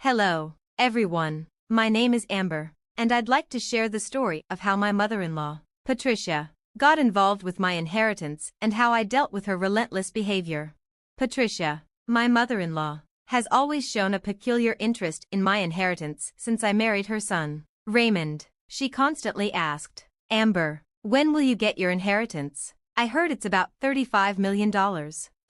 Hello, everyone. My name is Amber, and I'd like to share the story of how my mother-in-law, Patricia, got involved with my inheritance and how I dealt with her relentless behavior. Patricia, my mother-in-law, has always shown a peculiar interest in my inheritance since I married her son, Raymond. She constantly asked, "Amber, when will you get your inheritance? I heard it's about $35 million.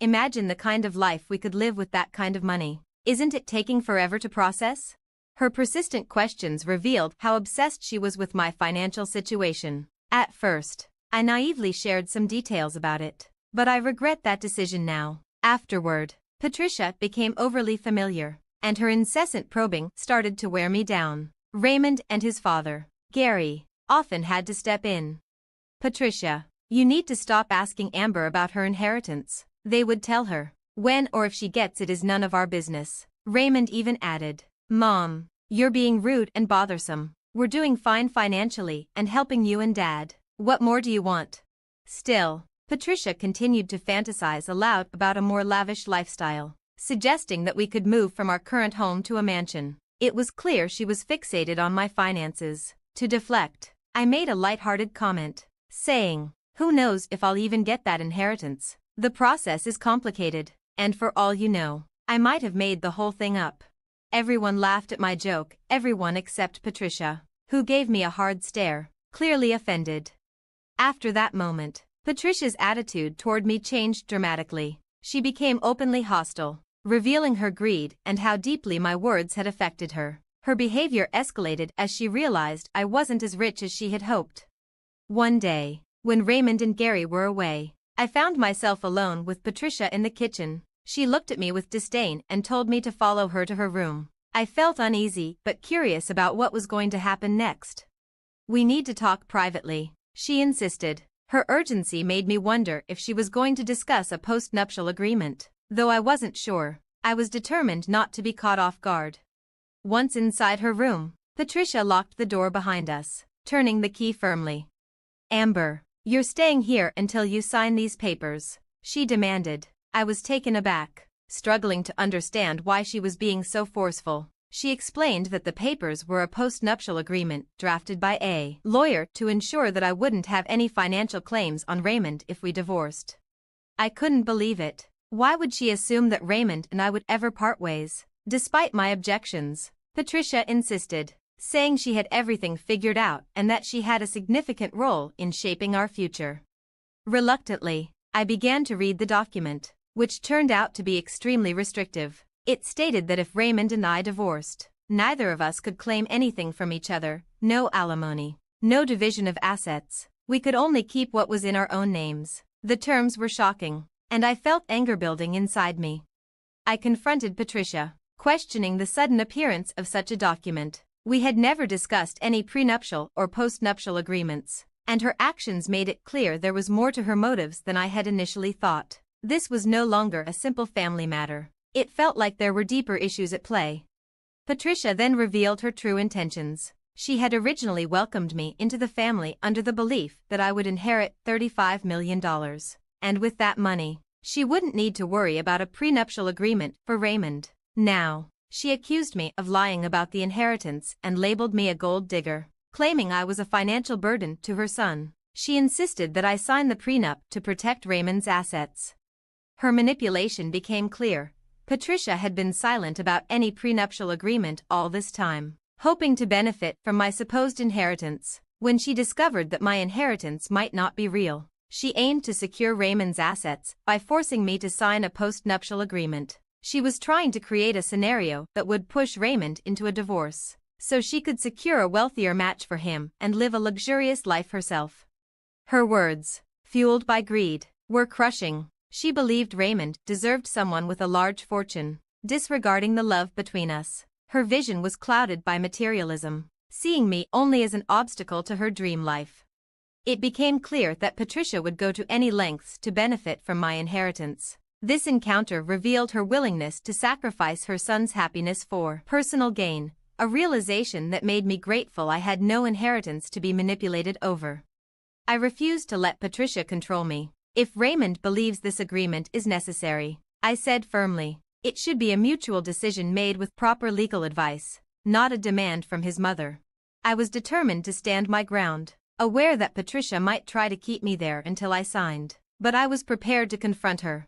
Imagine the kind of life we could live with that kind of money. Isn't it taking forever to process?" Her persistent questions revealed how obsessed she was with my financial situation. At first, I naively shared some details about it, but I regret that decision now. Afterward, Patricia became overly familiar, and her incessant probing started to wear me down. Raymond and his father, Gary, often had to step in. "Patricia, you need to stop asking Amber about her inheritance," they would tell her. "When or if she gets it is none of our business." Raymond even added, "Mom, you're being rude and bothersome. We're doing fine financially and helping you and Dad. What more do you want?" Still, Patricia continued to fantasize aloud about a more lavish lifestyle, suggesting that we could move from our current home to a mansion. It was clear she was fixated on my finances. To deflect, I made a lighthearted comment, saying, "Who knows if I'll even get that inheritance? The process is complicated, and for all you know, I might have made the whole thing up." Everyone laughed at my joke, everyone except Patricia, who gave me a hard stare, clearly offended. After that moment, Patricia's attitude toward me changed dramatically. She became openly hostile, revealing her greed and how deeply my words had affected her. Her behavior escalated as she realized I wasn't as rich as she had hoped. One day, when Raymond and Gary were away, I found myself alone with Patricia in the kitchen. She looked at me with disdain and told me to follow her to her room. I felt uneasy but curious about what was going to happen next. "We need to talk privately," she insisted. Her urgency made me wonder if she was going to discuss a post-nuptial agreement. Though I wasn't sure, I was determined not to be caught off guard. Once inside her room, Patricia locked the door behind us, turning the key firmly. "Amber, you're staying here until you sign these papers," she demanded. I was taken aback, struggling to understand why she was being so forceful. She explained that the papers were a post-nuptial agreement drafted by a lawyer to ensure that I wouldn't have any financial claims on Raymond if we divorced. I couldn't believe it. Why would she assume that Raymond and I would ever part ways? Despite my objections, Patricia insisted, saying she had everything figured out and that she had a significant role in shaping our future. Reluctantly, I began to read the document, which turned out to be extremely restrictive. It stated that if Raymond and I divorced, neither of us could claim anything from each other, no alimony, no division of assets. We could only keep what was in our own names. The terms were shocking, and I felt anger building inside me. I confronted Patricia, questioning the sudden appearance of such a document. We had never discussed any prenuptial or postnuptial agreements, and her actions made it clear there was more to her motives than I had initially thought. This was no longer a simple family matter. It felt like there were deeper issues at play. Patricia then revealed her true intentions. She had originally welcomed me into the family under the belief that I would inherit $35 million. And with that money, she wouldn't need to worry about a prenuptial agreement for Raymond. Now, she accused me of lying about the inheritance and labeled me a gold digger, claiming I was a financial burden to her son. She insisted that I sign the prenup to protect Raymond's assets. Her manipulation became clear. Patricia had been silent about any prenuptial agreement all this time, hoping to benefit from my supposed inheritance. When she discovered that my inheritance might not be real, she aimed to secure Raymond's assets by forcing me to sign a post-nuptial agreement. She was trying to create a scenario that would push Raymond into a divorce, so she could secure a wealthier match for him and live a luxurious life herself. Her words, fueled by greed, were crushing. She believed Raymond deserved someone with a large fortune, disregarding the love between us. Her vision was clouded by materialism, seeing me only as an obstacle to her dream life. It became clear that Patricia would go to any lengths to benefit from my inheritance. This encounter revealed her willingness to sacrifice her son's happiness for personal gain, a realization that made me grateful I had no inheritance to be manipulated over. I refused to let Patricia control me. "If Raymond believes this agreement is necessary," I said firmly, It should be a mutual decision made with proper legal advice, not a demand from his mother. I was determined to stand my ground, aware that Patricia might try to keep me there until I signed, but I was prepared to confront her.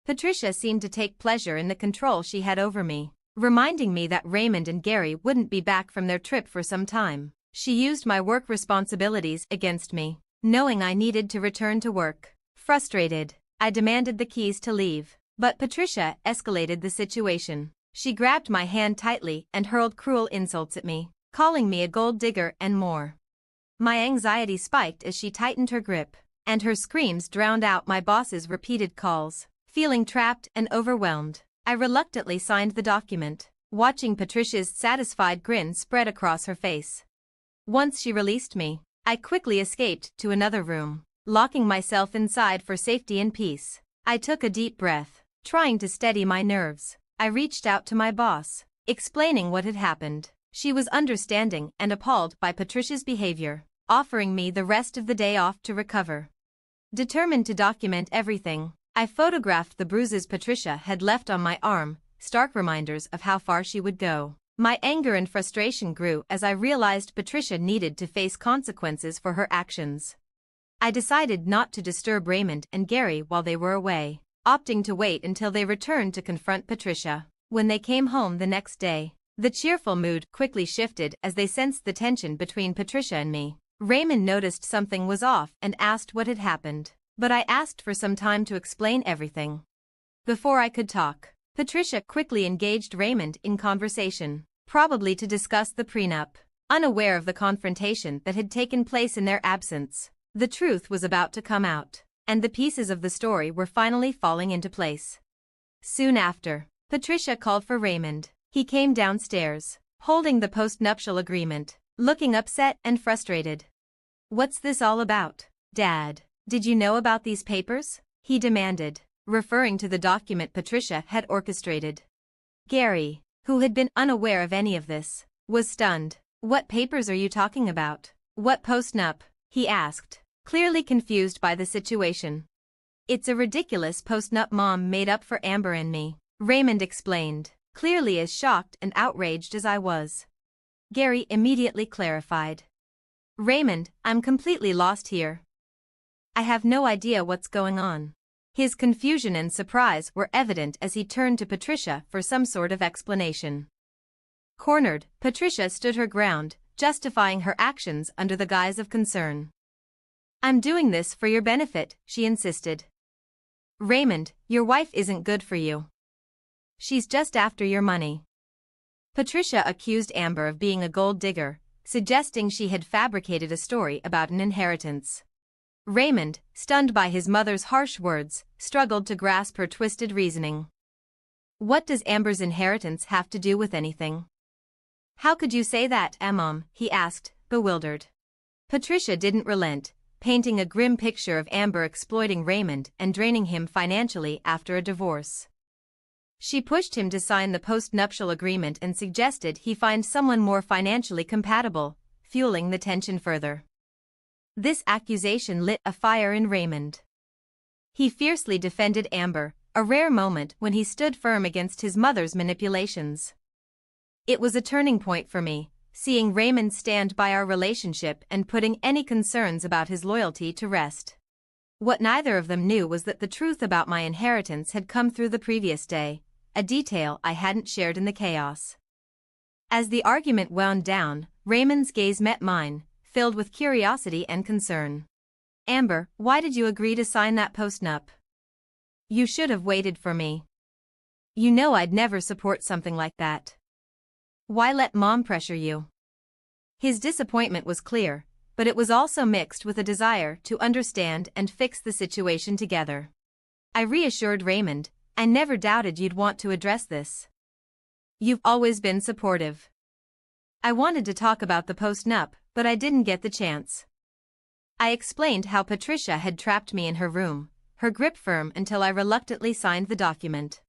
Patricia seemed to take pleasure in the control she had over me, reminding me that Raymond and Gary wouldn't be back from their trip for some time. She used my work responsibilities against me, knowing I needed to return to work. Frustrated, I demanded the keys to leave, but Patricia escalated the situation. She grabbed my hand tightly and hurled cruel insults at me, calling me a gold digger and more. My anxiety spiked as she tightened her grip, and her screams drowned out my boss's repeated calls. Feeling trapped and overwhelmed, I reluctantly signed the document, watching Patricia's satisfied grin spread across her face. Once she released me, I quickly escaped to another room, locking myself inside for safety and peace. I took a deep breath, trying to steady my nerves. I reached out to my boss, explaining what had happened. She was understanding and appalled by Patricia's behavior, offering me the rest of the day off to recover. Determined to document everything, I photographed the bruises Patricia had left on my arm, stark reminders of how far she would go. My anger and frustration grew as I realized Patricia needed to face consequences for her actions. I decided not to disturb Raymond and Gary while they were away, opting to wait until they returned to confront Patricia. When they came home the next day, the cheerful mood quickly shifted as they sensed the tension between Patricia and me. Raymond noticed something was off and asked what had happened, but I asked for some time to explain everything. Before I could talk, Patricia quickly engaged Raymond in conversation, probably to discuss the prenup. Unaware of the confrontation that had taken place in their absence, the truth was about to come out, and the pieces of the story were finally falling into place. Soon after, Patricia called for Raymond. He came downstairs, holding the post-nuptial agreement, looking upset and frustrated. "What's this all about, Dad? Did you know about these papers?" he demanded, referring to the document Patricia had orchestrated. Gary, who had been unaware of any of this, was stunned. "What papers are you talking about? What post-nup?" he asked, clearly confused by the situation. "It's a ridiculous post-nup Mom made up for Amber and me," Raymond explained, clearly as shocked and outraged as I was. Gary immediately clarified. "Raymond, I'm completely lost here. I have no idea what's going on." His confusion and surprise were evident as he turned to Patricia for some sort of explanation. Cornered, Patricia stood her ground, justifying her actions under the guise of concern. "I'm doing this for your benefit," she insisted. "Raymond, your wife isn't good for you. She's just after your money." Patricia accused Amber of being a gold digger, suggesting she had fabricated a story about an inheritance. Raymond, stunned by his mother's harsh words, struggled to grasp her twisted reasoning. "What does Amber's inheritance have to do with anything? How could you say that, Mom?" he asked, bewildered. Patricia didn't relent, painting a grim picture of Amber exploiting Raymond and draining him financially after a divorce. She pushed him to sign the post-nuptial agreement and suggested he find someone more financially compatible, fueling the tension further. This accusation lit a fire in Raymond. He fiercely defended Amber, a rare moment when he stood firm against his mother's manipulations. It was a turning point for me, seeing Raymond stand by our relationship and putting any concerns about his loyalty to rest. What neither of them knew was that the truth about my inheritance had come through the previous day, a detail I hadn't shared in the chaos. As the argument wound down, Raymond's gaze met mine, filled with curiosity and concern. "Amber, why did you agree to sign that post-nup? You should have waited for me. You know I'd never support something like that. Why let Mom pressure you?" His disappointment was clear, but it was also mixed with a desire to understand and fix the situation together. I reassured Raymond, "I never doubted you'd want to address this. You've always been supportive. I wanted to talk about the post-nup, but I didn't get the chance." I explained how Patricia had trapped me in her room, her grip firm until I reluctantly signed the document.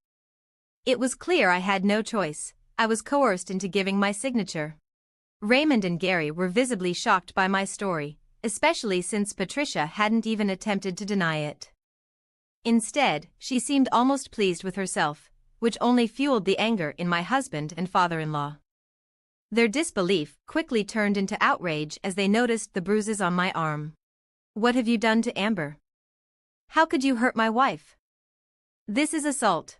It was clear I had no choice. I was coerced into giving my signature. Raymond and Gary were visibly shocked by my story, especially since Patricia hadn't even attempted to deny it. Instead, she seemed almost pleased with herself, which only fueled the anger in my husband and father-in-law. Their disbelief quickly turned into outrage as they noticed the bruises on my arm. "What have you done to Amber? How could you hurt my wife? This is assault,"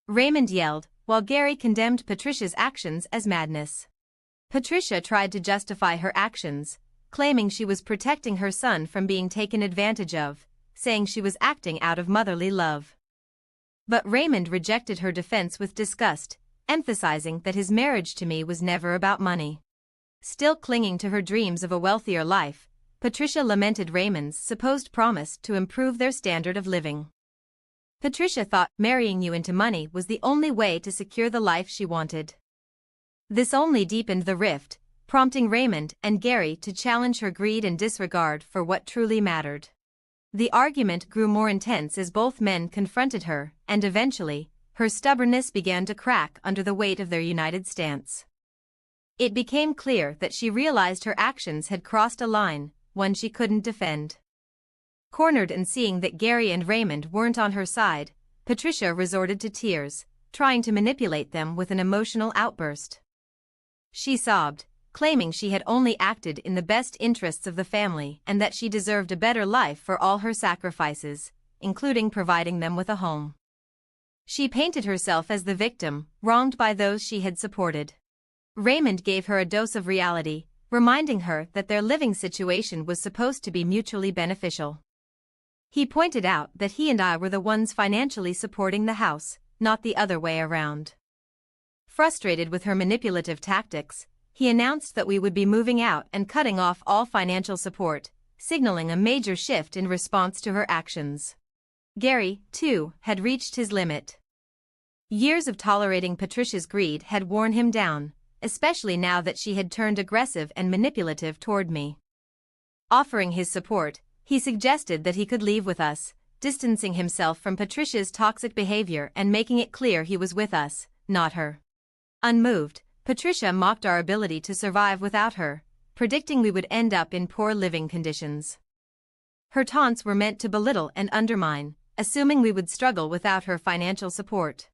Raymond yelled, while Gary condemned Patricia's actions as madness. Patricia tried to justify her actions, claiming she was protecting her son from being taken advantage of, saying she was acting out of motherly love. But Raymond rejected her defense with disgust, emphasizing that his marriage to me was never about money. Still clinging to her dreams of a wealthier life, Patricia lamented Raymond's supposed promise to improve their standard of living. Patricia thought marrying you into money was the only way to secure the life she wanted. This only deepened the rift, prompting Raymond and Gary to challenge her greed and disregard for what truly mattered. The argument grew more intense as both men confronted her, and eventually, her stubbornness began to crack under the weight of their united stance. It became clear that she realized her actions had crossed a line, one she couldn't defend. Cornered and seeing that Gary and Raymond weren't on her side, Patricia resorted to tears, trying to manipulate them with an emotional outburst. She sobbed, claiming she had only acted in the best interests of the family and that she deserved a better life for all her sacrifices, including providing them with a home. She painted herself as the victim, wronged by those she had supported. Raymond gave her a dose of reality, reminding her that their living situation was supposed to be mutually beneficial. He pointed out that he and I were the ones financially supporting the house, not the other way around. Frustrated with her manipulative tactics, he announced that we would be moving out and cutting off all financial support, signaling a major shift in response to her actions. Gary, too, had reached his limit. Years of tolerating Patricia's greed had worn him down, especially now that she had turned aggressive and manipulative toward me. Offering his support, he suggested that he could leave with us, distancing himself from Patricia's toxic behavior and making it clear he was with us, not her. Unmoved, Patricia mocked our ability to survive without her, predicting we would end up in poor living conditions. Her taunts were meant to belittle and undermine, assuming we would struggle without her financial support.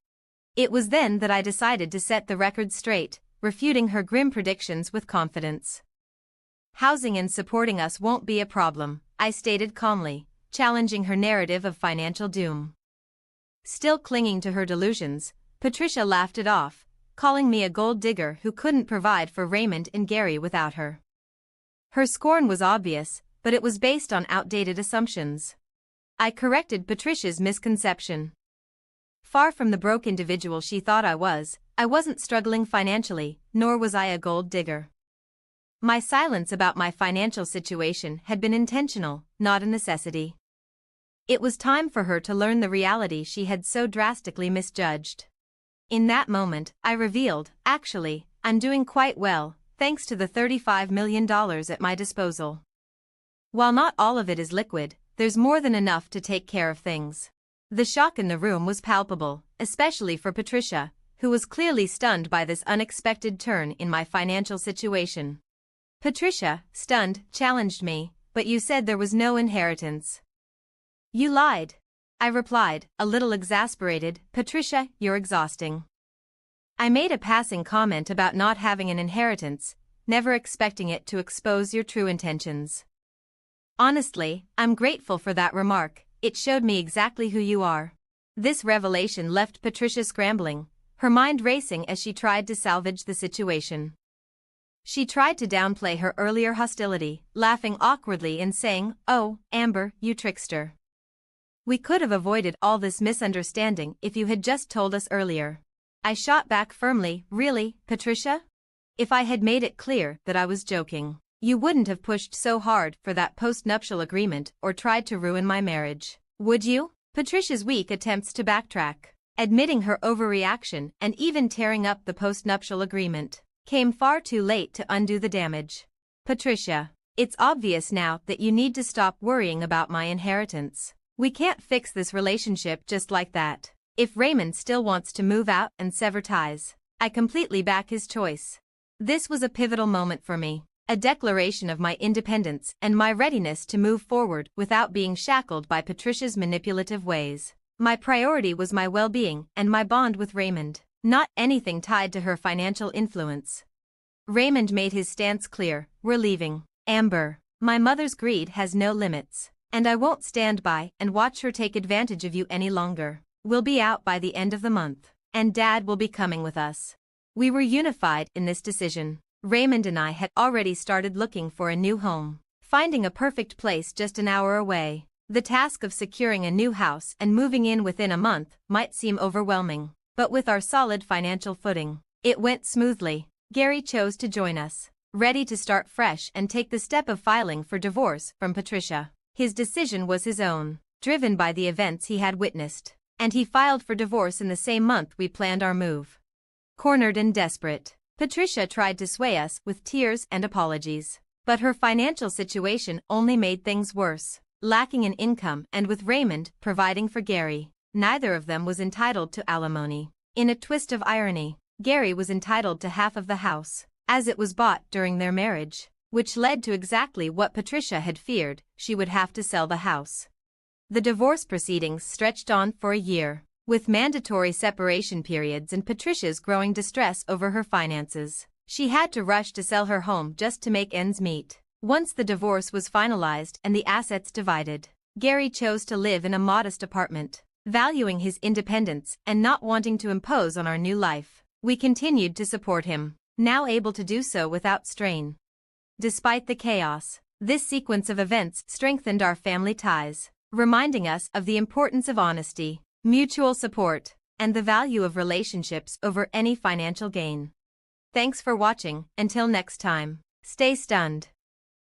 It was then that I decided to set the record straight, refuting her grim predictions with confidence. "Housing and supporting us won't be a problem," I stated calmly, challenging her narrative of financial doom. Still clinging to her delusions, Patricia laughed it off, calling me a gold digger who couldn't provide for Raymond and Gary without her. Her scorn was obvious, but it was based on outdated assumptions. I corrected Patricia's misconception. Far from the broke individual she thought I wasn't struggling financially, nor was I a gold digger. My silence about my financial situation had been intentional, not a necessity. It was time for her to learn the reality she had so drastically misjudged. In that moment, I revealed, "Actually, I'm doing quite well, thanks to the $35 million at my disposal. While not all of it is liquid, there's more than enough to take care of things." The shock in the room was palpable, especially for Patricia, who was clearly stunned by this unexpected turn in my financial situation. Patricia, stunned, challenged me, "But you said there was no inheritance." "You lied," I replied, a little exasperated. "Patricia, you're exhausting." I made a passing comment about not having an inheritance, never expecting it to expose your true intentions. "Honestly, I'm grateful for that remark, it showed me exactly who you are." This revelation left Patricia scrambling, her mind racing as she tried to salvage the situation. She tried to downplay her earlier hostility, laughing awkwardly and saying, "Oh, Amber, you trickster. We could have avoided all this misunderstanding if you had just told us earlier." I shot back firmly, "Really, Patricia? If I had made it clear that I was joking, you wouldn't have pushed so hard for that post-nuptial agreement or tried to ruin my marriage, would you?" Patricia's weak attempts to backtrack, admitting her overreaction and even tearing up the post-nuptial agreement, came far too late to undo the damage. "Patricia, it's obvious now that you need to stop worrying about my inheritance. We can't fix this relationship just like that. If Raymond still wants to move out and sever ties, I completely back his choice." This was a pivotal moment for me, a declaration of my independence and my readiness to move forward without being shackled by Patricia's manipulative ways. My priority was my well-being and my bond with Raymond, not anything tied to her financial influence. Raymond made his stance clear: we're leaving. Amber, my mother's greed has no limits, and I won't stand by and watch her take advantage of you any longer. We'll be out by the end of the month, and Dad will be coming with us. We were unified in this decision. Raymond and I had already started looking for a new home, finding a perfect place just an hour away. The task of securing a new house and moving in within a month might seem overwhelming, but with our solid financial footing, it went smoothly. Gary chose to join us, ready to start fresh and take the step of filing for divorce from Patricia. His decision was his own, driven by the events he had witnessed, and he filed for divorce in the same month we planned our move. Cornered and desperate, Patricia tried to sway us with tears and apologies, but her financial situation only made things worse. Lacking in income and with Raymond providing for Gary, neither of them was entitled to alimony. In a twist of irony, Gary was entitled to half of the house, as it was bought during their marriage, which led to exactly what Patricia had feared: she would have to sell the house. The divorce proceedings stretched on for a year, with mandatory separation periods and Patricia's growing distress over her finances. She had to rush to sell her home just to make ends meet. Once the divorce was finalized and the assets divided, Gary chose to live in a modest apartment, valuing his independence and not wanting to impose on our new life. We continued to support him, now able to do so without strain. Despite the chaos, this sequence of events strengthened our family ties, reminding us of the importance of honesty, mutual support, and the value of relationships over any financial gain. Thanks for watching. Until next time, stay stunned.